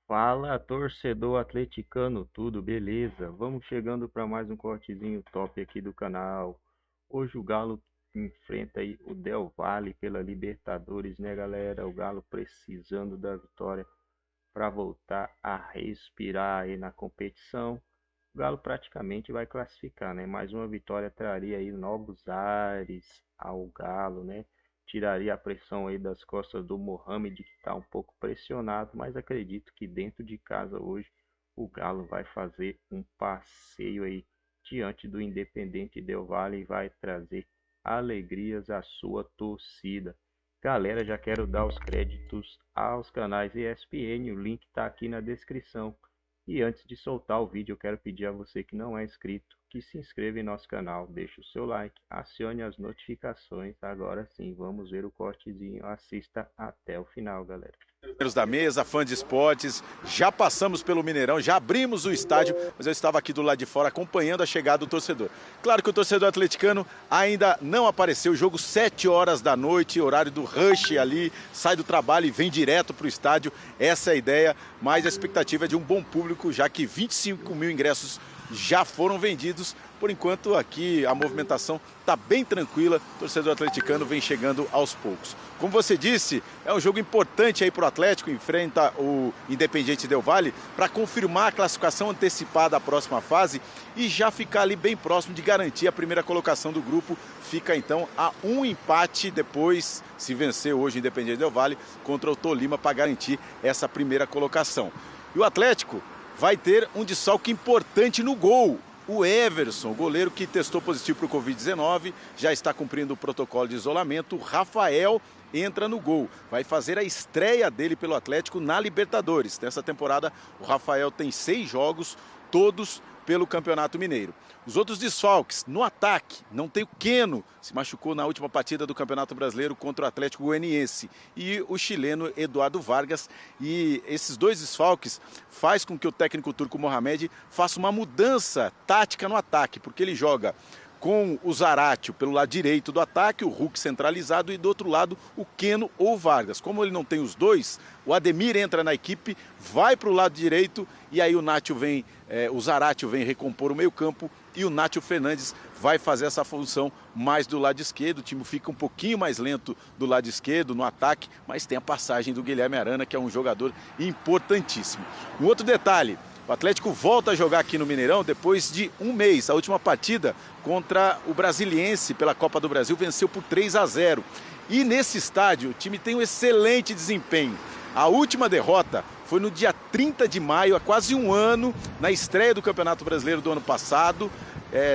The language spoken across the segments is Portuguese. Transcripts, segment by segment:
Fala, torcedor atleticano, tudo beleza? Vamos chegando para mais um cortezinho top aqui do canal. Hoje o Galo enfrenta aí o Del Valle pela Libertadores, né, galera? O Galo precisando da vitória para voltar a respirar aí na competição. O Galo praticamente vai classificar, né? Mais uma vitória traria aí novos ares ao Galo, né? Tiraria a pressão aí das costas do Mohamed, que está um pouco pressionado, mas acredito que dentro de casa hoje o Galo vai fazer um passeio aí diante do Independente Del Valle e vai trazer alegrias à sua torcida. Galera, já quero dar os créditos aos canais ESPN, o link está aqui na descrição. E antes de soltar o vídeo, eu quero pedir a você que não é inscrito, que se inscreva em nosso canal, deixe o seu like, acione as notificações. Agora sim, vamos ver o cortezinho. Assista até o final, galera. Da mesa, fã de esportes, já passamos pelo Mineirão, já abrimos o estádio, mas eu estava aqui do lado de fora acompanhando a chegada do torcedor. Claro que o torcedor atleticano ainda não apareceu, o jogo 7 horas da noite, horário do rush ali, sai do trabalho e vem direto para o estádio, essa é a ideia, mas a expectativa é de um bom público, já que 25 mil ingressos já foram vendidos. Por enquanto aqui a movimentação está bem tranquila, o torcedor atleticano vem chegando aos poucos. Como você disse, é um jogo importante aí para o Atlético, enfrenta o Independiente Del Valle para confirmar a classificação antecipada à próxima fase e já ficar ali bem próximo de garantir a primeira colocação do grupo. Fica então a um empate depois, se vencer hoje o Independiente Del Valle contra o Tolima para garantir essa primeira colocação. E o Atlético vai ter um desfalque importante no gol. O Everson, o goleiro que testou positivo para o Covid-19, já está cumprindo o protocolo de isolamento. O Rafael entra no gol. Vai fazer a estreia dele pelo Atlético na Libertadores. Nessa temporada, o Rafael tem 6 jogos, todos pelo Campeonato Mineiro. Os outros desfalques, no ataque, não tem o Keno, se machucou na última partida do Campeonato Brasileiro contra o Atlético Goianiense, e o chileno Eduardo Vargas. E esses dois desfalques faz com que o técnico turco Mohamed faça uma mudança tática no ataque, porque ele joga com o Zaratio pelo lado direito do ataque, o Hulk centralizado e do outro lado o Keno ou Vargas. Como ele não tem os dois, o Ademir entra na equipe, vai para o lado direito e aí o Zaratio vem recompor o meio campo e o Nátio Fernandes vai fazer essa função mais do lado esquerdo. O time fica um pouquinho mais lento do lado esquerdo no ataque, mas tem a passagem do Guilherme Arana, que é um jogador importantíssimo. Um outro detalhe: o Atlético volta a jogar aqui no Mineirão depois de um mês. A última partida contra o Brasiliense pela Copa do Brasil venceu por 3-0. E nesse estádio o time tem um excelente desempenho. A última derrota foi no dia 30 de maio, há quase um ano, na estreia do Campeonato Brasileiro do ano passado,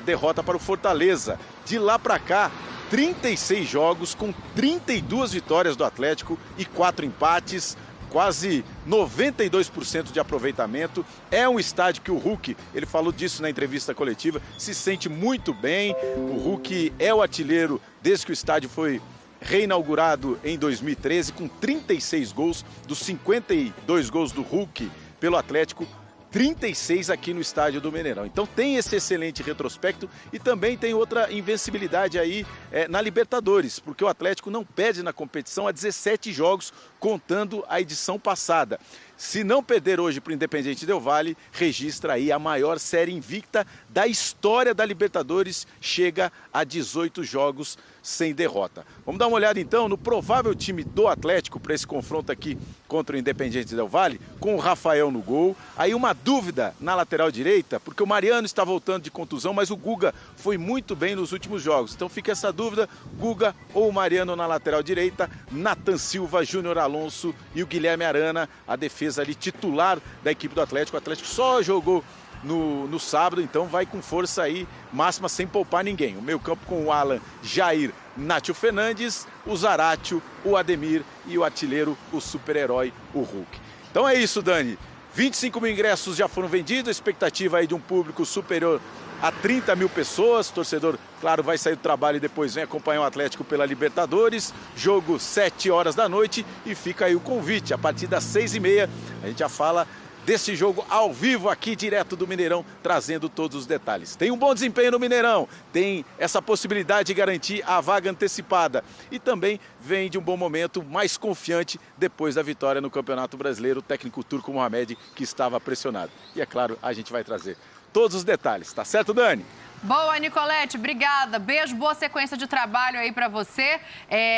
derrota para o Fortaleza. De lá para cá, 36 jogos com 32 vitórias do Atlético e 4 empates. Quase 92% de aproveitamento. É um estádio que o Hulk, ele falou disso na entrevista coletiva, se sente muito bem. O Hulk é o artilheiro desde que o estádio foi reinaugurado em 2013, com 36 gols. Dos 52 gols do Hulk pelo Atlético, 36 aqui no estádio do Mineirão. Então tem esse excelente retrospecto e também tem outra invencibilidade aí na Libertadores, porque o Atlético não perde na competição há 17 jogos, contando a edição passada. Se não perder hoje para o Independiente Del Valle, registra aí a maior série invicta da história da Libertadores, chega a 18 jogos sem derrota. Vamos dar uma olhada então no provável time do Atlético para esse confronto aqui contra o Independiente Del Valle, com o Rafael no gol. Aí uma dúvida na lateral direita, porque o Mariano está voltando de contusão, mas o Guga foi muito bem nos últimos jogos. Então fica essa dúvida: Guga ou Mariano na lateral direita, Nathan Silva, Júnior Alonso e o Guilherme Arana, a defesa ali titular da equipe do Atlético. O Atlético só jogou no sábado, então vai com força aí máxima, sem poupar ninguém. O meio campo com o Alan, Jair, Nátio Fernandes, o Zaratio, o Ademir e o artilheiro, o super-herói, o Hulk. Então é isso, Dani. 25 mil ingressos já foram vendidos, a expectativa aí de um público superior a 30 mil pessoas. O torcedor, claro, vai sair do trabalho e depois vem acompanhar o Atlético pela Libertadores. Jogo 7 horas da noite e fica aí o convite. A partir das 6h30 a gente já fala desse jogo ao vivo aqui direto do Mineirão, trazendo todos os detalhes. Tem um bom desempenho no Mineirão, tem essa possibilidade de garantir a vaga antecipada e também vem de um bom momento, mais confiante depois da vitória no Campeonato Brasileiro, o técnico turco Mohamed, que estava pressionado. E é claro, a gente vai trazer todos os detalhes, tá certo, Dani? Boa, Nicolete, obrigada. Beijo, boa sequência de trabalho aí pra você.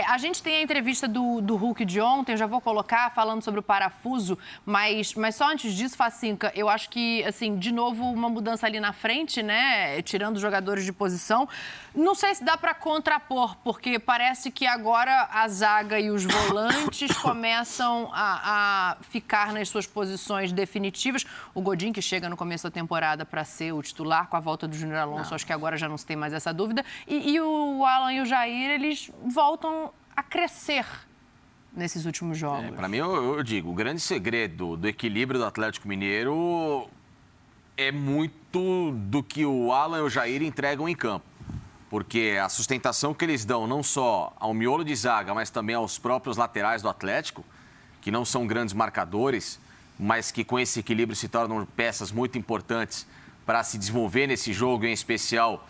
A gente tem a entrevista do Hulk de ontem, eu já vou colocar, falando sobre o parafuso, mas só antes disso, Facinca, eu acho que, assim, de novo, uma mudança ali na frente, né, tirando os jogadores de posição. Não sei se dá pra contrapor, porque parece que agora a zaga e os volantes começam a ficar nas suas posições definitivas. O Godin, que chega no começo da temporada pra ser o titular, com a volta do Júnior Alonso, acho que agora já não se tem mais essa dúvida. E o Alan e o Jair, eles voltam a crescer nesses últimos jogos. Para mim, eu digo, o grande segredo do equilíbrio do Atlético Mineiro é muito do que o Alan e o Jair entregam em campo. Porque a sustentação que eles dão não só ao miolo de zaga, mas também aos próprios laterais do Atlético, que não são grandes marcadores, mas que com esse equilíbrio se tornam peças muito importantes para se desenvolver nesse jogo, em especial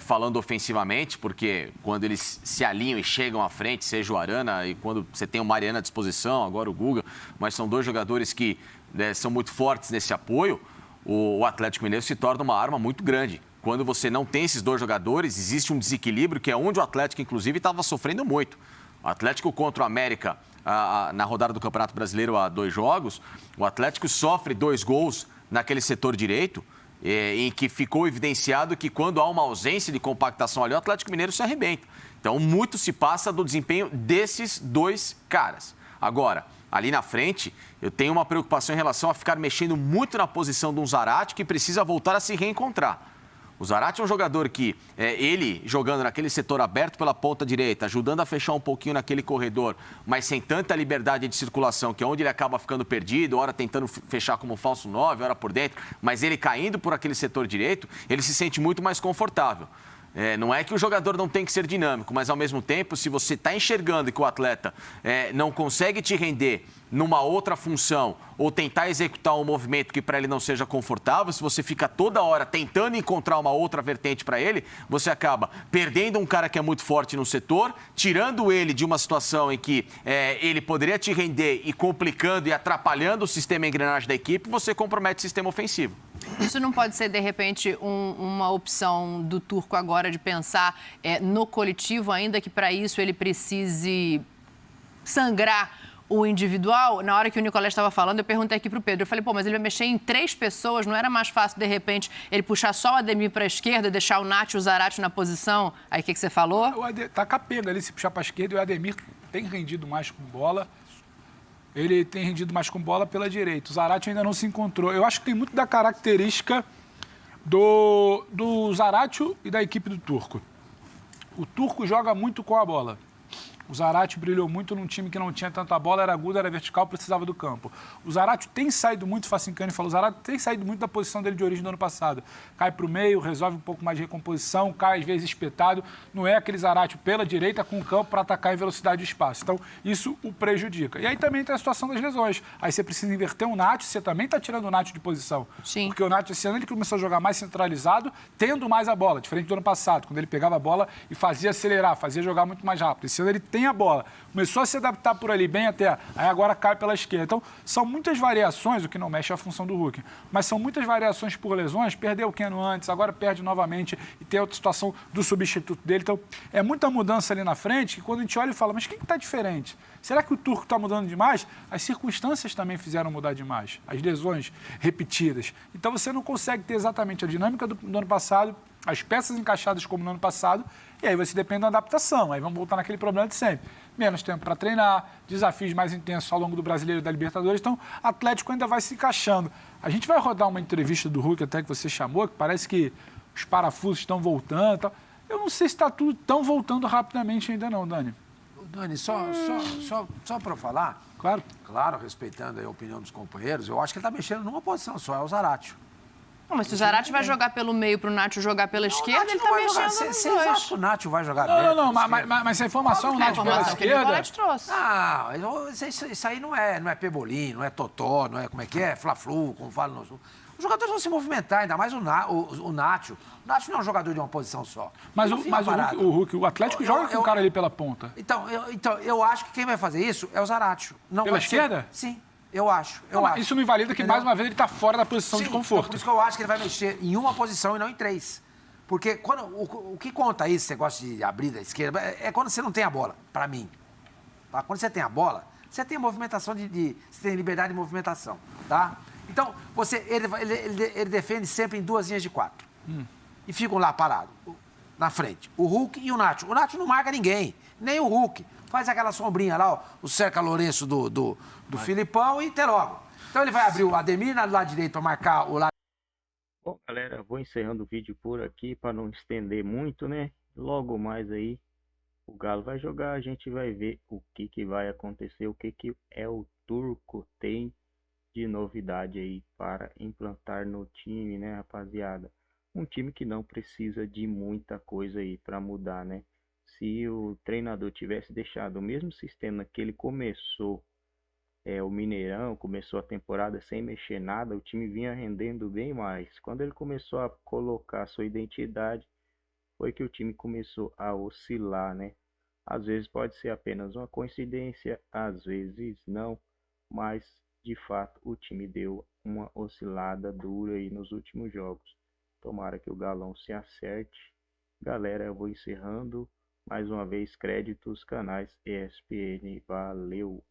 falando ofensivamente, porque quando eles se alinham e chegam à frente, seja o Arana e quando você tem o Mariano à disposição, agora o Guga, mas são dois jogadores que são muito fortes nesse apoio, o Atlético Mineiro se torna uma arma muito grande. Quando você não tem esses dois jogadores, existe um desequilíbrio que é onde o Atlético, inclusive, estava sofrendo muito. O Atlético contra o América, na rodada do Campeonato Brasileiro há 2 jogos, o Atlético sofre 2 gols naquele setor direito, em que ficou evidenciado que quando há uma ausência de compactação ali, o Atlético Mineiro se arrebenta. Então, muito se passa do desempenho desses 2 caras. Agora, ali na frente, eu tenho uma preocupação em relação a ficar mexendo muito na posição de um Zarate que precisa voltar a se reencontrar. O Zarate é um jogador que, ele jogando naquele setor aberto pela ponta direita, ajudando a fechar um pouquinho naquele corredor, mas sem tanta liberdade de circulação, que é onde ele acaba ficando perdido, ora tentando fechar como falso 9, ora por dentro, mas ele caindo por aquele setor direito, ele se sente muito mais confortável. Não é que o jogador não tem que ser dinâmico, mas ao mesmo tempo, se você está enxergando que o atleta não consegue te render numa outra função ou tentar executar um movimento que para ele não seja confortável, se você fica toda hora tentando encontrar uma outra vertente para ele, você acaba perdendo um cara que é muito forte no setor, tirando ele de uma situação em que ele poderia te render e complicando e atrapalhando o sistema e engrenagem da equipe, você compromete o sistema ofensivo. Isso não pode ser, de repente, uma opção do Turco agora de pensar no coletivo, ainda que para isso ele precise sangrar o individual? Na hora que o Nicolé estava falando, eu perguntei aqui para o Pedro, eu falei, mas ele vai mexer em 3 pessoas, não era mais fácil, de repente, ele puxar só o Ademir para a esquerda e deixar o Nath e o Zarate na posição? Aí o que você falou? Tá capenga ali, se puxar para a esquerda, e o Ademir tem rendido mais com bola. Ele tem rendido mais com bola pela direita. O Zarate ainda não se encontrou. Eu acho que tem muito da característica do Zarate e da equipe do Turco. O Turco joga muito com a bola. O Zarate brilhou muito num time que não tinha tanta bola, era agudo, era vertical, precisava do campo. O Zarate tem saído muito, o Facincani falou, o Zarate tem saído muito da posição dele de origem do ano passado. Cai para o meio, resolve um pouco mais de recomposição, cai às vezes espetado. Não é aquele Zarate pela direita com o campo para atacar em velocidade e espaço. Então, isso o prejudica. E aí também tem a situação das lesões. Aí você precisa inverter um Nath, você também está tirando o Nath de posição. Sim. Porque o Nath, esse ano, ele começou a jogar mais centralizado, tendo mais a bola, diferente do ano passado, quando ele pegava a bola e fazia acelerar, fazia jogar muito mais rápido. Esse ano ele tem a bola. Começou a se adaptar por ali bem até, aí agora cai pela esquerda. Então, são muitas variações, o que não mexe é a função do Hulk, mas são muitas variações por lesões, perdeu o Keno antes, agora perde novamente e tem outra situação do substituto dele. Então, é muita mudança ali na frente que quando a gente olha e fala, mas quem está diferente? Será que o Turco está mudando demais? As circunstâncias também fizeram mudar demais, as lesões repetidas. Então, você não consegue ter exatamente a dinâmica do ano passado, as peças encaixadas como no ano passado, e aí você depende da adaptação. Aí vamos voltar naquele problema de sempre. Menos tempo para treinar, desafios mais intensos ao longo do Brasileiro e da Libertadores. Então, o Atlético ainda vai se encaixando. A gente vai rodar uma entrevista do Hulk até que você chamou, que parece que os parafusos estão voltando. Tal. Eu não sei se está tudo tão voltando rapidamente ainda não, Dani. Dani, só para falar, claro, respeitando a opinião dos companheiros, eu acho que ele está mexendo numa posição só, é o Zarate. Não, mas se o Zarate vai jogar pelo meio pro Nacho jogar pela esquerda, ele tá mexendo nos Vocês dois. acham que o Nacho vai jogar Não, aberto? não, mas essa informação, o Nacho pela Informação que ele esquerda... trouxe. Isso aí não é pebolim, não é totó, não é, como é que é? Fla-flu, como fala no Sul. Os jogadores vão se movimentar, ainda mais o Nacho. O Nacho não é um jogador de uma posição só. Mas, Ele não fica parado. o Atlético joga com o cara ali pela ponta. Então, eu acho que quem vai fazer isso é o Zarate. Não Pela vai ser- esquerda? Sim, eu acho. Não, mas isso não invalida que, Entendeu? mais uma vez, ele tá fora da posição Sim, de então, conforto. por isso que eu acho que ele vai mexer em uma posição e não em três. Porque o que conta isso, esse negócio de abrir da esquerda, é quando você não tem a bola, pra mim. Tá? Quando você tem a bola, você tem movimentação você tem liberdade de movimentação, tá? Então, ele defende sempre em 2 linhas de 4. E ficam lá parados, na frente. O Hulk e o Nacho. O Nacho não marca ninguém, nem o Hulk. Faz aquela sombrinha lá, ó, o Cerca Lourenço do Filipão e até logo. Então ele vai abrir o Ademir do lado direito para marcar o lado. Bom, galera, vou encerrando o vídeo por aqui para não estender muito, né? Logo mais aí o Galo vai jogar, a gente vai ver o que vai acontecer, o que é o Turco tem de novidade aí para implantar no time, né, rapaziada? Um time que não precisa de muita coisa aí para mudar, né? Se o treinador tivesse deixado o mesmo sistema que ele começou, o Mineirão, começou a temporada sem mexer nada, o time vinha rendendo bem mais. Quando ele começou a colocar sua identidade, foi que o time começou a oscilar, né? Às vezes pode ser apenas uma coincidência, às vezes não, mas de fato o time deu uma oscilada dura aí nos últimos jogos. Tomara que o Galão se acerte. Galera, eu vou encerrando. Mais uma vez, créditos canais ESPN. Valeu!